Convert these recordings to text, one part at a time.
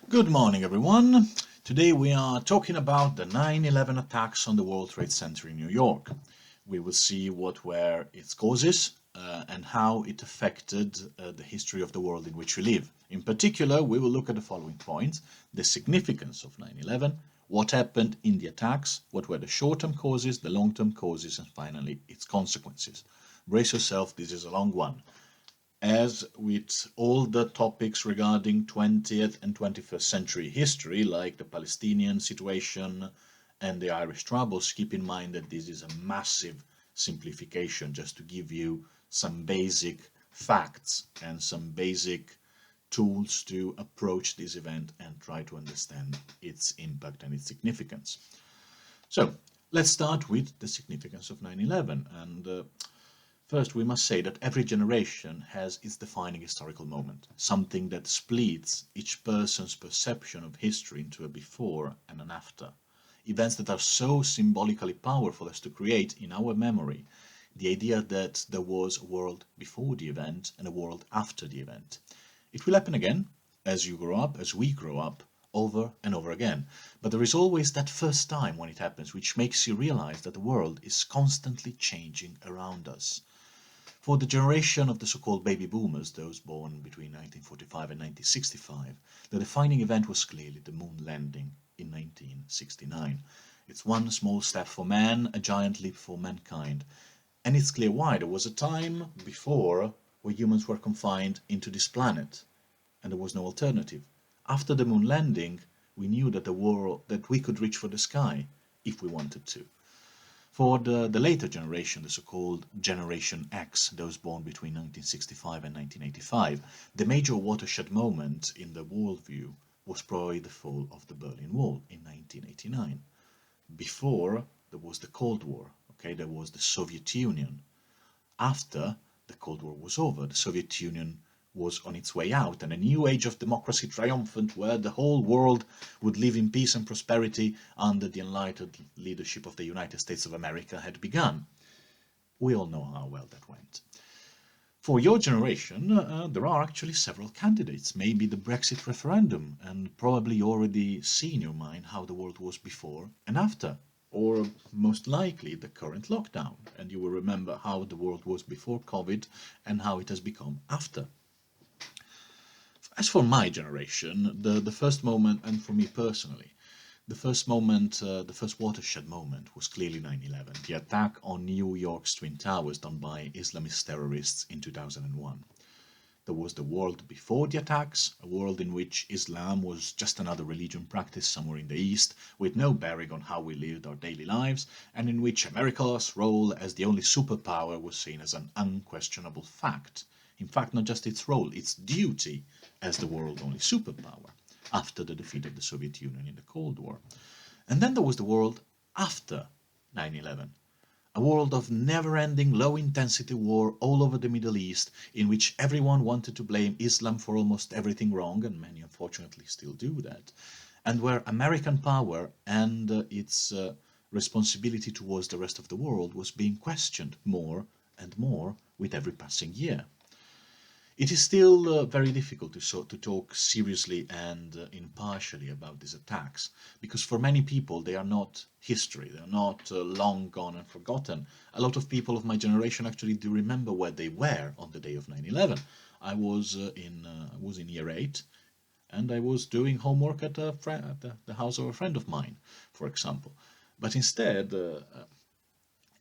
Good morning, everyone. Today we are talking about the 9/11 attacks on the World Trade Center in New York. We will see what were its causes and how it affected the history of the world in which we live. In particular, we will look at the following points: the significance of 9/11, what happened in the attacks, what were the short-term causes, the long-term causes, and finally its consequences. Brace yourself, this is a long one. As with all the topics regarding 20th and 21st century history, like the Palestinian situation and the Irish troubles, keep in mind that this is a massive simplification just to give you some basic facts and some basic tools to approach this event and try to understand its impact and its significance. So let's start with the significance of 9/11. And first, we must say that every generation has its defining historical moment, something that splits each person's perception of history into a before and an after. Events that are so symbolically powerful as to create in our memory the idea that there was a world before the event and a world after the event. It will happen again as you grow up, as we grow up, over and over again. But there is always that first time when it happens, which makes you realize that the world is constantly changing around us. For the generation of the so-called baby boomers, those born between 1945 and 1965, the defining event was clearly the moon landing in 1969. It's one small step for man, a giant leap for mankind. And it's clear why. There was a time before where humans were confined into this planet, and there was no alternative. After the moon landing, we knew that we could reach for the sky if we wanted to. For the later generation, the so-called Generation X, those born between 1965 and 1985, the major watershed moment in the worldview was probably the fall of the Berlin Wall in 1989. Before, there was the Cold War, okay, there was the Soviet Union. After the Cold War was over, the Soviet Union was on its way out, and a new age of democracy triumphant where the whole world would live in peace and prosperity under the enlightened leadership of the United States of America had begun. We all know how well that went. For your generation, there are actually several candidates, maybe the Brexit referendum, and probably you already see in your mind how the world was before and after, or most likely the current lockdown, and you will remember how the world was before COVID and how it has become after. As for my generation, the first moment, and for me personally, the first moment, the first watershed moment was clearly 9/11, the attack on New York's Twin Towers done by Islamist terrorists in 2001. There was the world before the attacks, a world in which Islam was just another religion practiced somewhere in the East, with no bearing on how we lived our daily lives, and in which America's role as the only superpower was seen as an unquestionable fact. In fact, not just its role, its duty as the world's only superpower after the defeat of the Soviet Union in the Cold War. And then there was the world after 9/11, a world of never-ending low-intensity war all over the Middle East, in which everyone wanted to blame Islam for almost everything wrong, and many unfortunately still do that, and where American power and its responsibility towards the rest of the world was being questioned more and more with every passing year. It is still very difficult to talk seriously and impartially about these attacks, because for many people they are not history, they are not long gone and forgotten. A lot of people of my generation actually do remember where they were on the day of 9/11. I was in year 8, and I was doing homework at the house of a friend of mine, for example. But instead,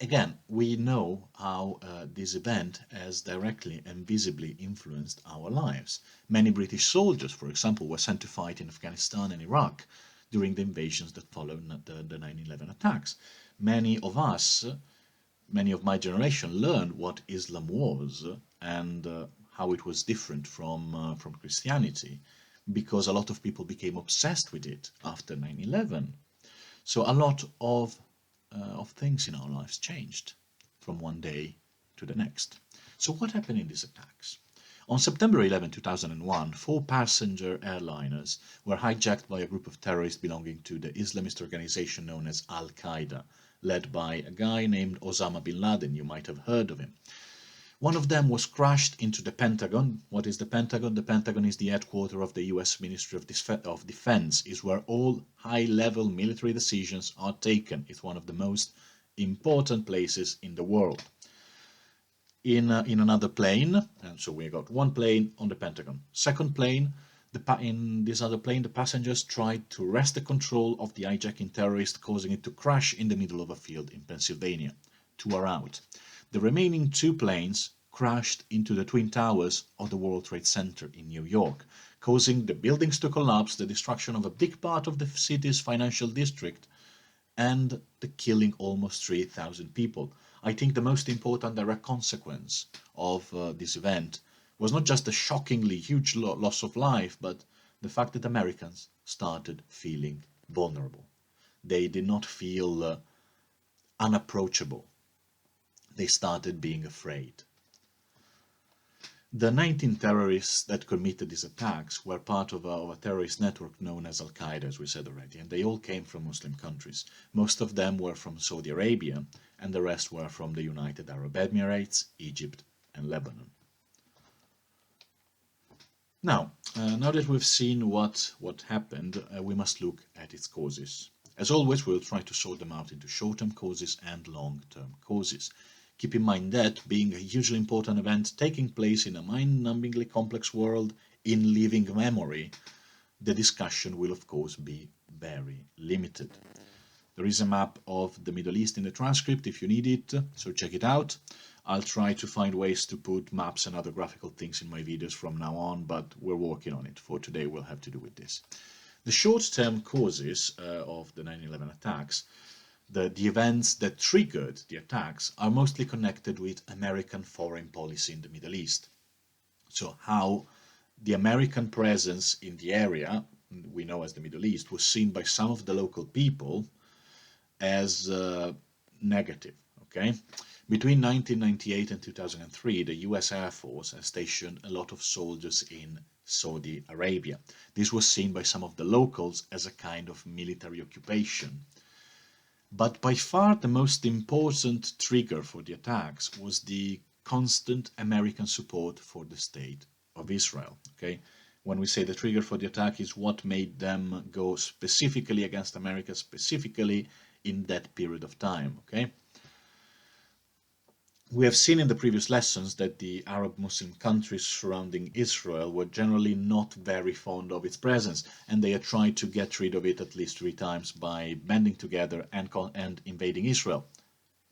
again, we know how this event has directly and visibly influenced our lives. Many British soldiers, for example, were sent to fight in Afghanistan and Iraq during the invasions that followed the 9/11 attacks. Many of us, many of my generation, learned what Islam was and how it was different from Christianity, because a lot of people became obsessed with it after 9/11. So a lot of things in our lives changed from one day to the next. So what happened in these attacks? On September 11, 2001, 4 passenger airliners were hijacked by a group of terrorists belonging to the Islamist organization known as Al-Qaeda, led by a guy named Osama bin Laden. You might have heard of him. One of them was crashed into the Pentagon. What is the Pentagon? The Pentagon is the headquarters of the US Ministry of Defense. Is where all high-level military decisions are taken. It's one of the most important places in the world. In another plane, and so we got one plane on the Pentagon. Second plane, in this other plane, the passengers tried to wrest the control of the hijacking terrorist, causing it to crash in the middle of a field in Pennsylvania. 2 are out. The remaining 2 planes crashed into the Twin Towers of the World Trade Center in New York, causing the buildings to collapse, the destruction of a big part of the city's financial district, and the killing almost 3,000 people. I think the most important direct consequence of this event was not just the shockingly huge loss of life, but the fact that Americans started feeling vulnerable. They did not feel unapproachable. They started being afraid. The 19 terrorists that committed these attacks were part of a terrorist network known as Al-Qaeda, as we said already, and they all came from Muslim countries. Most of them were from Saudi Arabia, and the rest were from the United Arab Emirates, Egypt, and Lebanon. Now that we've seen what happened, we must look at its causes. As always, we'll try to sort them out into short-term causes and long-term causes. Keep in mind that, being a hugely important event taking place in a mind-numbingly complex world in living memory, the discussion will of course be very limited. There is a map of the Middle East in the transcript if you need it, so check it out. I'll try to find ways to put maps and other graphical things in my videos from now on, but we're working on it. For today we'll have to do with this. The short-term causes of the 9/11 attacks, the events that triggered the attacks, are mostly connected with American foreign policy in the Middle East. So how the American presence in the area, we know as the Middle East, was seen by some of the local people as negative. Okay, between 1998 and 2003, the US Air Force has stationed a lot of soldiers in Saudi Arabia. This was seen by some of the locals as a kind of military occupation. But by far the most important trigger for the attacks was the constant American support for the state of Israel. Okay, when we say the trigger for the attack is what made them go specifically against America, specifically in that period of time. Okay, we have seen in the previous lessons that the Arab Muslim countries surrounding Israel were generally not very fond of its presence, and they had tried to get rid of it at least 3 times by banding together and invading Israel.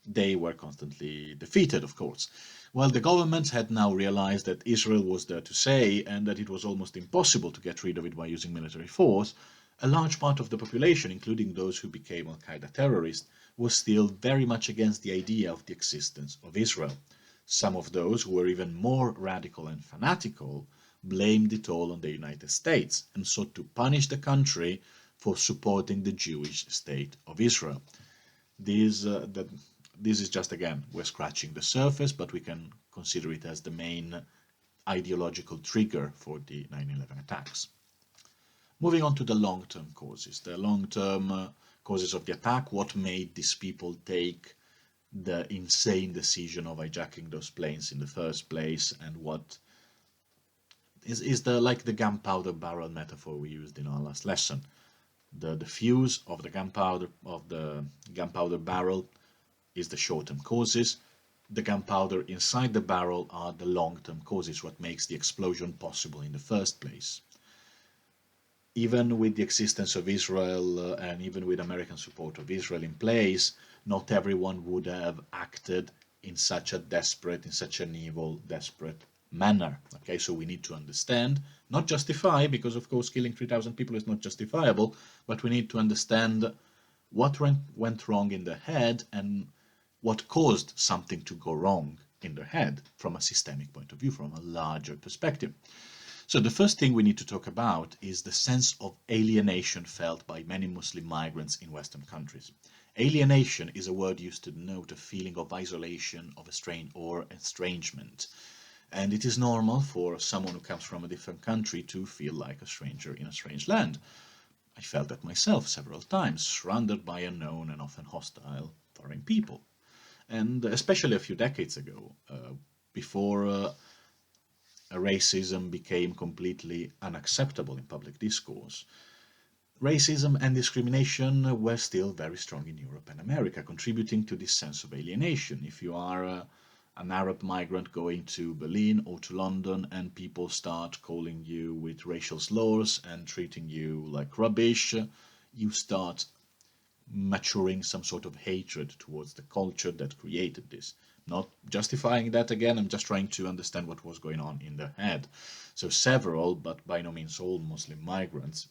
They were constantly defeated, of course. Well, the government had now realized that Israel was there to stay and that it was almost impossible to get rid of it by using military force. A large part of the population, including those who became Al-Qaeda terrorists, was still very much against the idea of the existence of Israel. Some of those who were even more radical and fanatical blamed it all on the United States and sought to punish the country for supporting the Jewish state of Israel. This is just, again, we're scratching the surface, but we can consider it as the main ideological trigger for the 9/11 attacks. Moving on to the long-term causes. The long-term causes of the attack, what made these people take the insane decision of hijacking those planes in the first place, and what is the gunpowder barrel metaphor we used in our last lesson. The fuse of the gunpowder barrel is the short-term causes. The gunpowder inside the barrel are the long-term causes, what makes the explosion possible in the first place. Even with the existence of Israel and even with American support of Israel in place, not everyone would have acted in such an evil, desperate manner. Okay, so we need to understand, not justify, because of course killing 3,000 people is not justifiable, but we need to understand what went wrong in the head and what caused something to go wrong in the head from a systemic point of view, from a larger perspective. So the first thing we need to talk about is the sense of alienation felt by many Muslim migrants in Western countries. Alienation is a word used to denote a feeling of isolation, of or estrangement. And it is normal for someone who comes from a different country to feel like a stranger in a strange land. I felt that myself several times, surrounded by unknown and often hostile foreign people. And especially a few decades ago, before racism became completely unacceptable in public discourse. Racism and discrimination were still very strong in Europe and America, contributing to this sense of alienation. If you are an Arab migrant going to Berlin or to London and people start calling you with racial slurs and treating you like rubbish, you start maturing some sort of hatred towards the culture that created this. Not justifying that again, I'm just trying to understand what was going on in their head. So several, but by no means all, Muslim migrants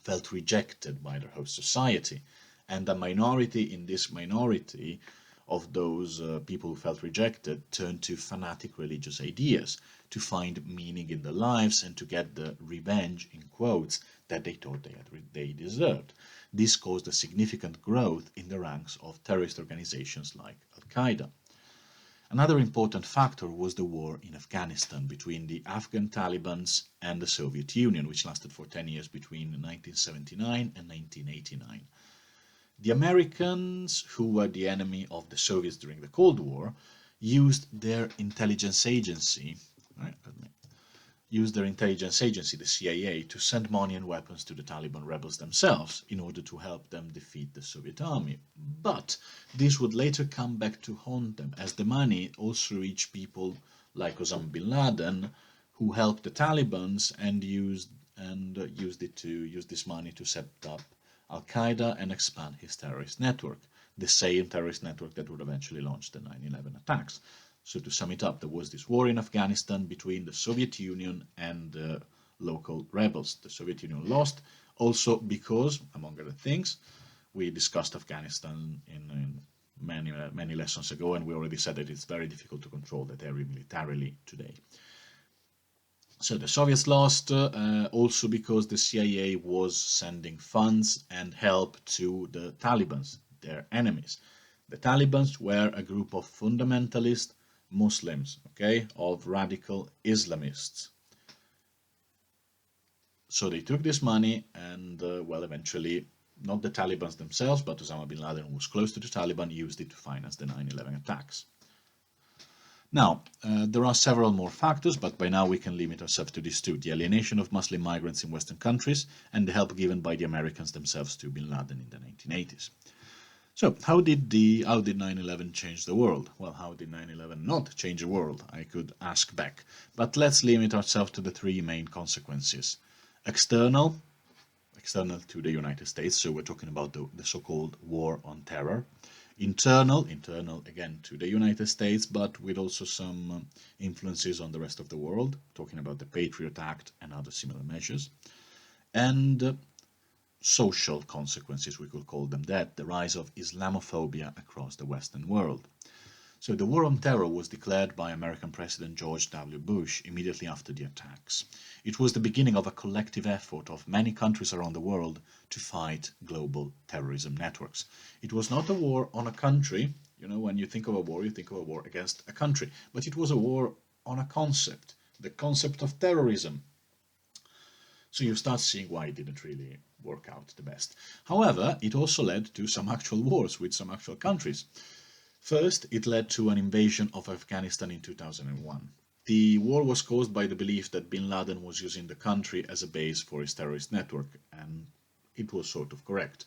felt rejected by their host society. And a minority in this minority of those people who felt rejected turned to fanatic religious ideas to find meaning in their lives and to get the revenge, in quotes, that they thought they deserved. This caused a significant growth in the ranks of terrorist organizations like Al-Qaeda. Another important factor was the war in Afghanistan between the Afghan Taliban and the Soviet Union, which lasted for 10 years between 1979 and 1989. The Americans, who were the enemy of the Soviets during the Cold War, used their intelligence agency, the CIA, to send money and weapons to the Taliban rebels themselves in order to help them defeat the Soviet army. But this would later come back to haunt them, as the money also reached people like Osama bin Laden, who helped the Taliban and used this money to set up Al-Qaeda and expand his terrorist network, the same terrorist network that would eventually launch the 9/11 attacks. So to sum it up, there was this war in Afghanistan between the Soviet Union and the local rebels. The Soviet Union lost also because, among other things, we discussed Afghanistan in many lessons ago, and we already said that it's very difficult to control that area militarily today. So the Soviets lost also because the CIA was sending funds and help to the Taliban, their enemies. The Taliban were a group of fundamentalist Muslims, of radical Islamists. So they took this money and, eventually, not the Taliban themselves, but Osama bin Laden, who was close to the Taliban, used it to finance the 9/11 attacks. Now, there are several more factors, but by now we can limit ourselves to these two: the alienation of Muslim migrants in Western countries and the help given by the Americans themselves to bin Laden in the 1980s. So, how did 9/11 change the world? Well, how did 9/11 not change the world? I could ask back. But let's limit ourselves to the three main consequences. External to the United States, so we're talking about the so-called war on terror. Internal again to the United States, but with also some influences on the rest of the world, talking about the Patriot Act and other similar measures. And social consequences, we could call them that, the rise of Islamophobia across the Western world. So the war on terror was declared by American President George W. Bush immediately after the attacks. It was the beginning of a collective effort of many countries around the world to fight global terrorism networks. It was not a war on a country. When you think of a war, you think of a war against a country. But it was a war on a concept, the concept of terrorism. So you start seeing why it didn't really work out the best. However, it also led to some actual wars with some actual countries. First, it led to an invasion of Afghanistan in 2001. The war was caused by the belief that bin Laden was using the country as a base for his terrorist network, and it was sort of correct.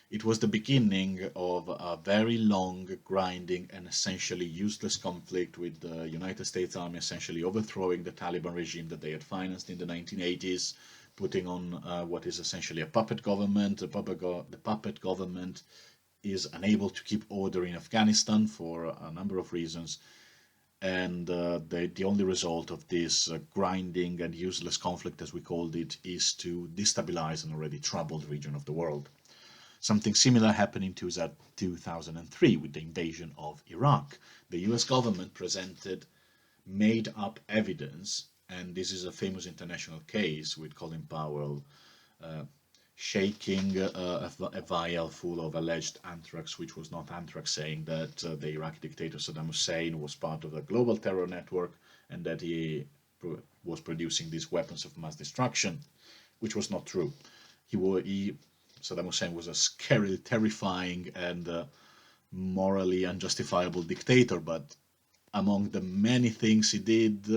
It was the beginning of a very long, grinding, and essentially useless conflict with the United States Army essentially overthrowing the Taliban regime that they had financed in the 1980s, putting on what is essentially a puppet government. The puppet government is unable to keep order in Afghanistan for a number of reasons, and the only result of this grinding and useless conflict, as we called it, is to destabilize an already troubled region of the world. Something similar happened in 2003 with the invasion of Iraq. The US government presented made-up evidence, and this is a famous international case with Colin Powell shaking a vial full of alleged anthrax, which was not anthrax, saying that the Iraqi dictator Saddam Hussein was part of a global terror network and that he was producing these weapons of mass destruction, which was not true. Saddam Hussein was a scary, terrifying, and morally unjustifiable dictator, but among the many things he did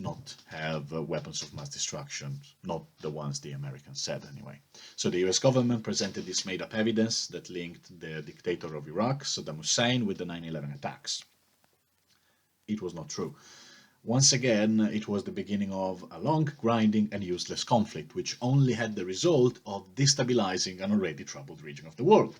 not have weapons of mass destruction, not the ones the Americans said anyway. So the US government presented this made-up evidence that linked the dictator of Iraq, Saddam Hussein, with the 9/11 attacks. It was not true. Once again, it was the beginning of a long, grinding and useless conflict, which only had the result of destabilizing an already troubled region of the world.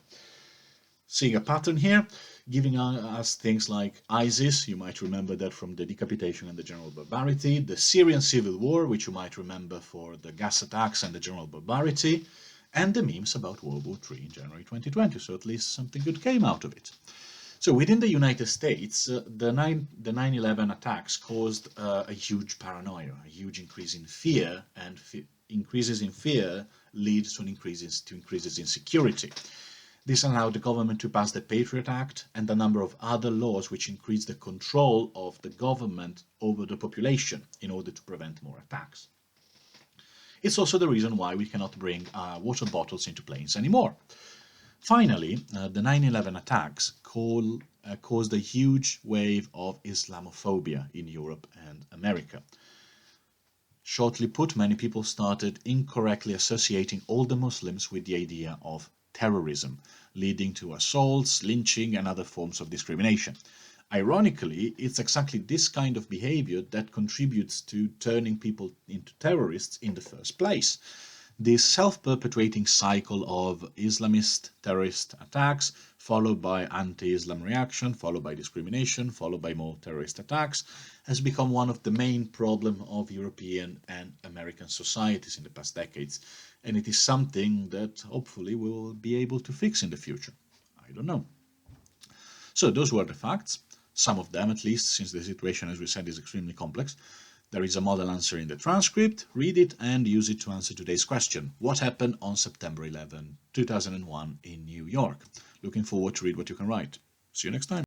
Seeing a pattern here, giving us things like ISIS, you might remember that from the decapitation and the general barbarity, the Syrian civil war, which you might remember for the gas attacks and the general barbarity, and the memes about World War III in January 2020, so at least something good came out of it. So within the United States, the 9/11 attacks caused a huge paranoia, a huge increase in fear, and increases in fear leads to increases in security. This allowed the government to pass the Patriot Act and a number of other laws which increased the control of the government over the population in order to prevent more attacks. It's also the reason why we cannot bring water bottles into planes anymore. Finally, the 9/11 attacks caused a huge wave of Islamophobia in Europe and America. Shortly put, many people started incorrectly associating all the Muslims with the idea of terrorism, leading to assaults, lynching, and other forms of discrimination. Ironically, it's exactly this kind of behavior that contributes to turning people into terrorists in the first place. This self-perpetuating cycle of Islamist terrorist attacks, followed by anti-Islam reaction, followed by discrimination, followed by more terrorist attacks, has become one of the main problems of European and American societies in the past decades, and it is something that hopefully we will be able to fix in the future. I don't know. So those were the facts, some of them at least, since the situation, as we said, is extremely complex. There is a model answer in the transcript. Read it and use it to answer today's question. What happened on September 11, 2001 in New York? Looking forward to read what you can write. See you next time.